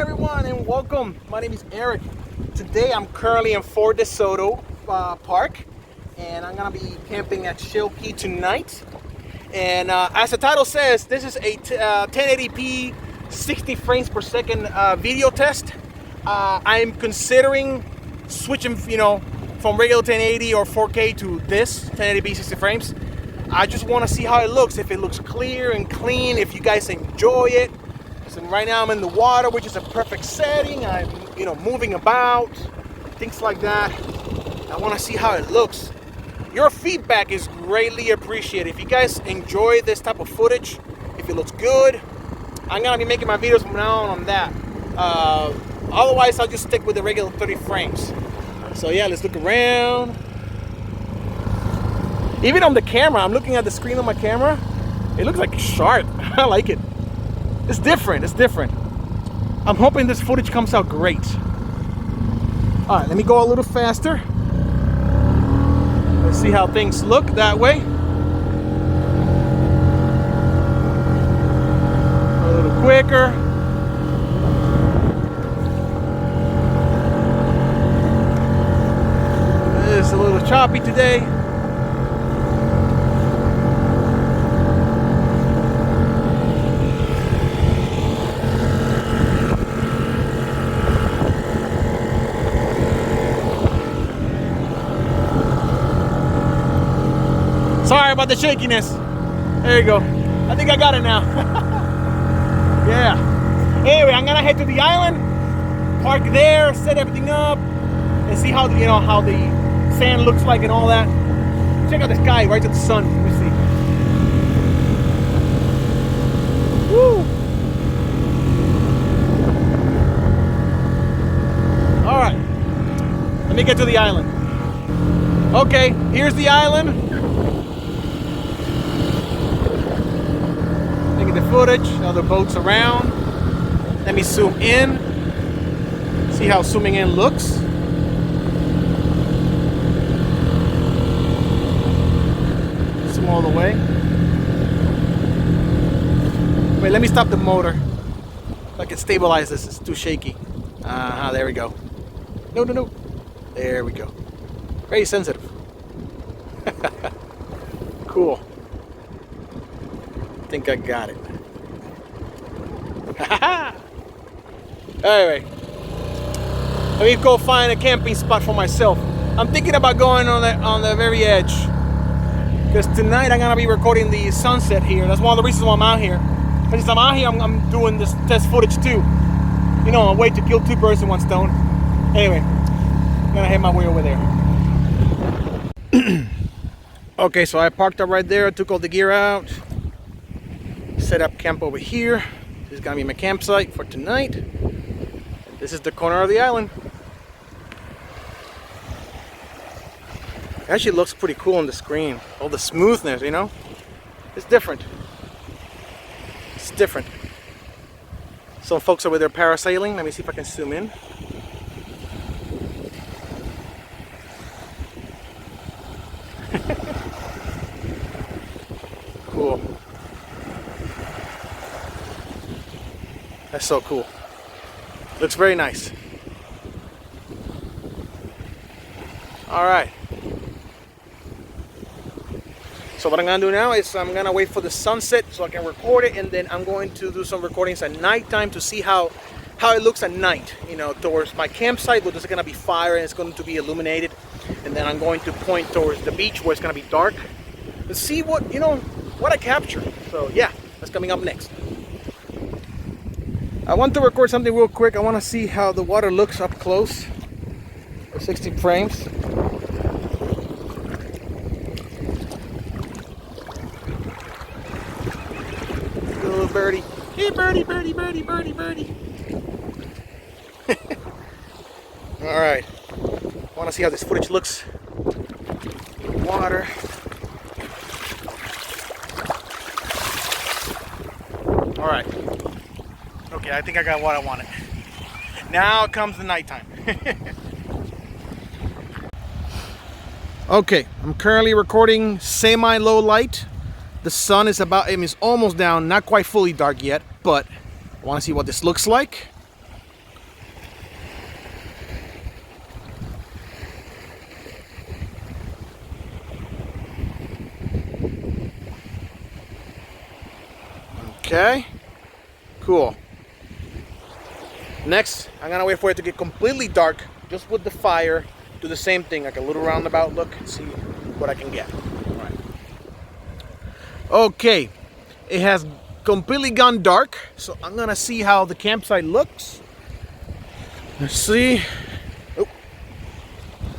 everyone and welcome. My name is Eric. Today I'm currently in Fort DeSoto Park and I'm gonna be camping at Shell Key tonight. And as the title says, this is a 1080p 60 frames per second video test. I'm considering switching, from regular 1080 or 4K to this 1080p 60 frames. I just want to see how it looks, if it looks clear and clean, if you guys enjoy it. So right now I'm in the water, which is a perfect setting. I'm, moving about, things like that. I want to see how it looks. Your feedback is greatly appreciated. If you guys enjoy this type of footage, if it looks good, I'm gonna be making my videos from now on that. Otherwise, I'll just stick with the regular 30 frames. So yeah, let's look around. Even on the camera, I'm looking at the screen on my camera. It looks like sharp. I like it. It's different. It's different. I'm hoping this footage comes out great. All right, let me go a little faster. Let's see how things look that way. A little quicker. It's a little choppy today. Sorry about the shakiness. There you go. I think I got it now. Yeah. Anyway, I'm gonna head to the island, park there, set everything up, and see how how the sand looks like and all that. Check out the sky right to the sun. Let me see. Woo! All right. Let me get to the island. Okay, here's the island. The footage, other boats around. Let me zoom in, see how zooming in looks. Zoom all the way. Wait, let me stop the motor so I can stabilize this. It's too shaky. There we go. No. There we go. Very sensitive. Cool. I think I got it. Anyway, let me go find a camping spot for myself. I'm thinking about going on the very edge, because tonight I'm gonna be recording the sunset here. That's one of the reasons why I'm out here. Because since I'm out here, I'm doing this test footage too. A way to kill two birds in one stone. Anyway, I'm gonna head my way over there. Okay, so I parked up right there. I took all the gear out. Set up camp over here. This is gonna be my campsite for tonight. This is the corner of the island. It actually looks pretty cool on the screen. All the smoothness, It's different. It's different. Some folks over there parasailing. Let me see if I can zoom in. Cool. That's so cool. Looks very nice. All right. So what I'm gonna do now is I'm gonna wait for the sunset so I can record it, and then I'm going to do some recordings at nighttime to see how it looks at night. Towards my campsite, where there's gonna be fire and it's going to be illuminated, and then I'm going to point towards the beach where it's gonna be dark and see what I capture. So yeah, that's coming up next. I want to record something real quick. I want to see how the water looks up close. 60 frames. Little birdie. Hey birdie. All right. I want to see how this footage looks. Water. All right. Okay, I think I got what I wanted. Now comes the nighttime. Okay, I'm currently recording semi-low light. The sun is almost down, not quite fully dark yet, but I want to see what this looks like. Okay, cool. Next, I'm gonna wait for it to get completely dark, just with the fire. Do the same thing, like a little roundabout look, and see what I can get. All right. Okay, it has completely gone dark, so I'm gonna see how the campsite looks. Let's see. Oh,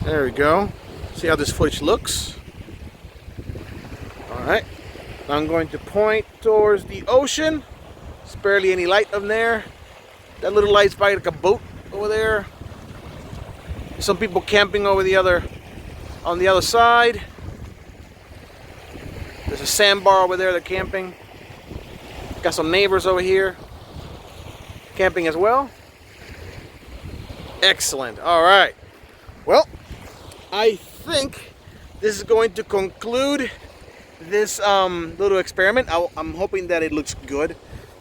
there we go. See how this footage looks. All right. I'm going to point towards the ocean. There's barely any light up there. That little light's probably like a boat over there. Some people camping over on the other side. There's a sandbar over there, they're camping. Got some neighbors over here camping as well. Excellent. All right. Well, I think this is going to conclude this little experiment. I'm hoping that it looks good.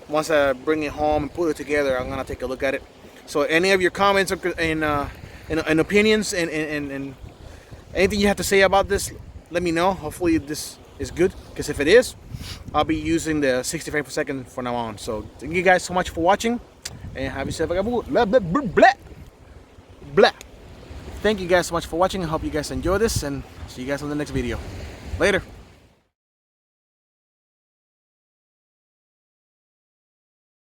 Once I bring it home and put it together, I'm gonna take a look at it. So any of your comments and opinions and anything you have to say about this, let me know. Hopefully this is good, because if it is, I'll be using the 60 frames per second from now on. So thank you guys so much for watching, and have yourself a blah, blah, blah, blah, blah. Thank you guys so much for watching. I hope you guys enjoy this, and see you guys on the next video. Later.